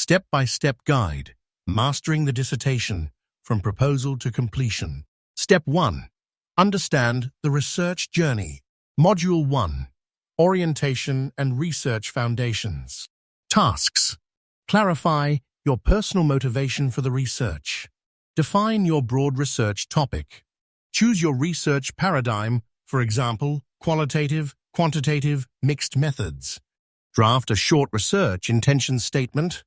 Step-by-step guide, mastering the dissertation from proposal to completion. Step 1. Understand the research journey. Module 1. Orientation and research foundations. Tasks. Clarify your personal motivation for the research. Define your broad research topic. Choose your research paradigm, for example, qualitative, quantitative, mixed methods. Draft a short research intention statement.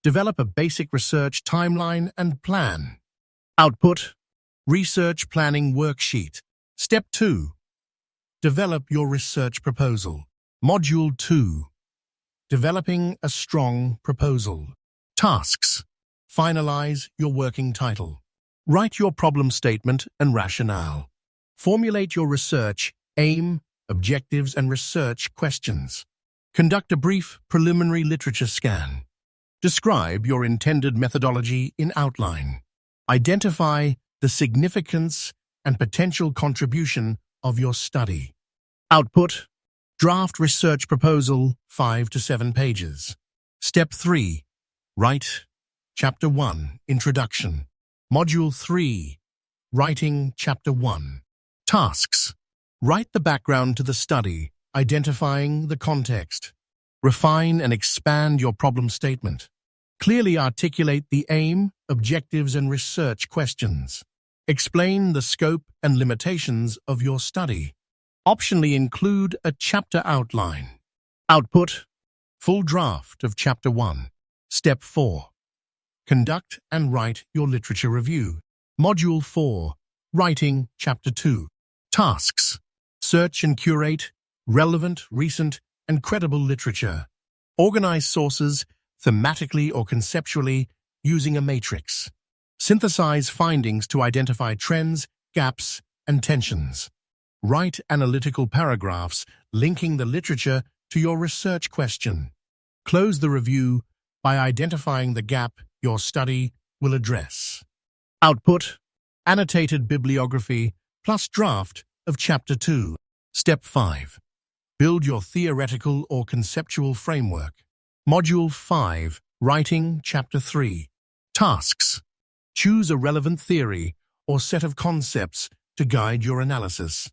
Develop a basic research timeline and plan. Output. Research planning worksheet. Step 2. Develop your research proposal. Module 2. Developing a strong proposal. Tasks. Finalize your working title. Write your problem statement and rationale. Formulate your research aim, objectives, and research questions. Conduct a brief preliminary literature scan. Describe your intended methodology in outline. Identify the significance and potential contribution of your study. Output. Draft research proposal 5 to 7 pages. Step 3. Write Chapter 1, Introduction. Module 3. Writing Chapter 1. Tasks. Write the background to the study, identifying the context. Refine and expand your problem statement. Clearly articulate the aim, objectives, and research questions. Explain the scope and limitations of your study. Optionally include a chapter outline. Output. Full draft of Chapter 1. Step 4. Conduct and write your literature review. Module 4. Writing Chapter 2. Tasks. Search and curate relevant, recent, and credible literature. Organize sources thematically or conceptually using a matrix. Synthesize findings to identify trends, gaps, and tensions. Write analytical paragraphs linking the literature to your research question. Close the review by identifying the gap your study will address. Output. Annotated bibliography plus draft of Chapter 2. Step 5. Build your theoretical or conceptual framework. Module 5. Writing Chapter 3. Tasks. Choose a relevant theory or set of concepts to guide your analysis.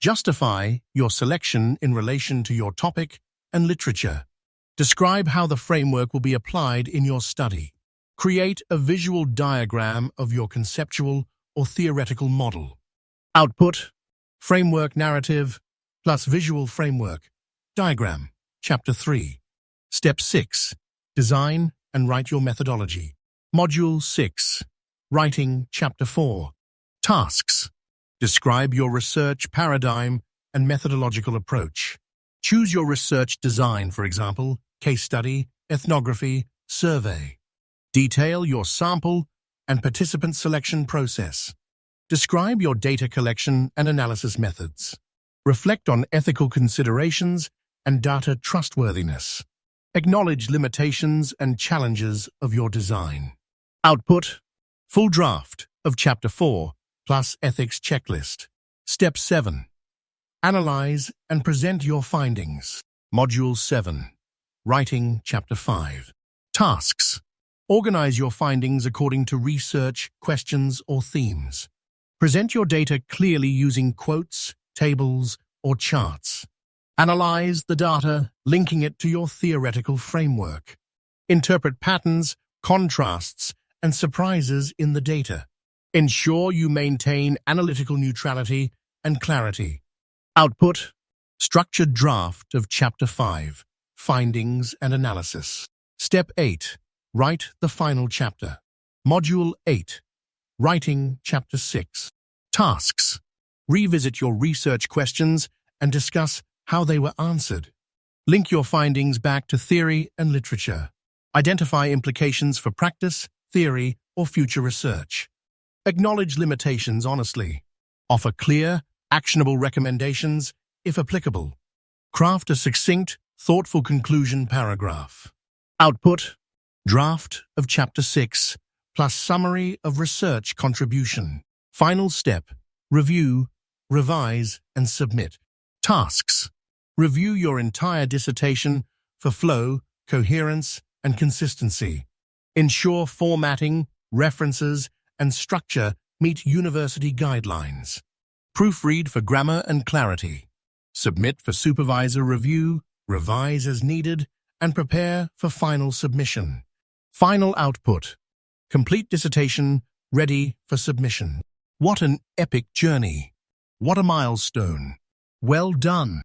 Justify your selection in relation to your topic and literature. Describe how the framework will be applied in your study. Create a visual diagram of your conceptual or theoretical model. Output. Framework narrative plus visual framework. Diagram. Chapter 3. Step 6. Design and write your methodology. Module 6. Writing Chapter 4. Tasks. Describe your research paradigm and methodological approach. Choose your research design, for example, case study, ethnography, survey. Detail your sample and participant selection process. Describe your data collection and analysis methods. Reflect on ethical considerations and data trustworthiness. Acknowledge limitations and challenges of your design. Output. Full draft of Chapter 4 plus ethics checklist. Step 7. Analyze and present your findings. Module 7. Writing Chapter 5. Tasks. Organize your findings according to research, questions, or themes. Present your data clearly using quotes, tables, or charts. Analyze the data, linking it to your theoretical framework. Interpret patterns, contrasts, and surprises in the data. Ensure you maintain analytical neutrality and clarity. Output. Structured draft of Chapter 5. Findings and analysis. Step 8. Write the final chapter. Module 8. Writing Chapter 6. Tasks. Revisit your research questions and discuss how they were answered. Link your findings back to theory and literature. Identify implications for practice, theory, or future research. Acknowledge limitations honestly. Offer clear, actionable recommendations, if applicable. Craft a succinct, thoughtful conclusion paragraph. Output. Draft of Chapter 6, plus summary of research contribution. Final step. Review, revise, and submit. Tasks. Review your entire dissertation for flow, coherence, and consistency. Ensure formatting, references, and structure meet university guidelines. Proofread for grammar and clarity. Submit for supervisor review, revise as needed, and prepare for final submission. Final output. Complete dissertation, ready for submission. What an epic journey. What a milestone. Well done.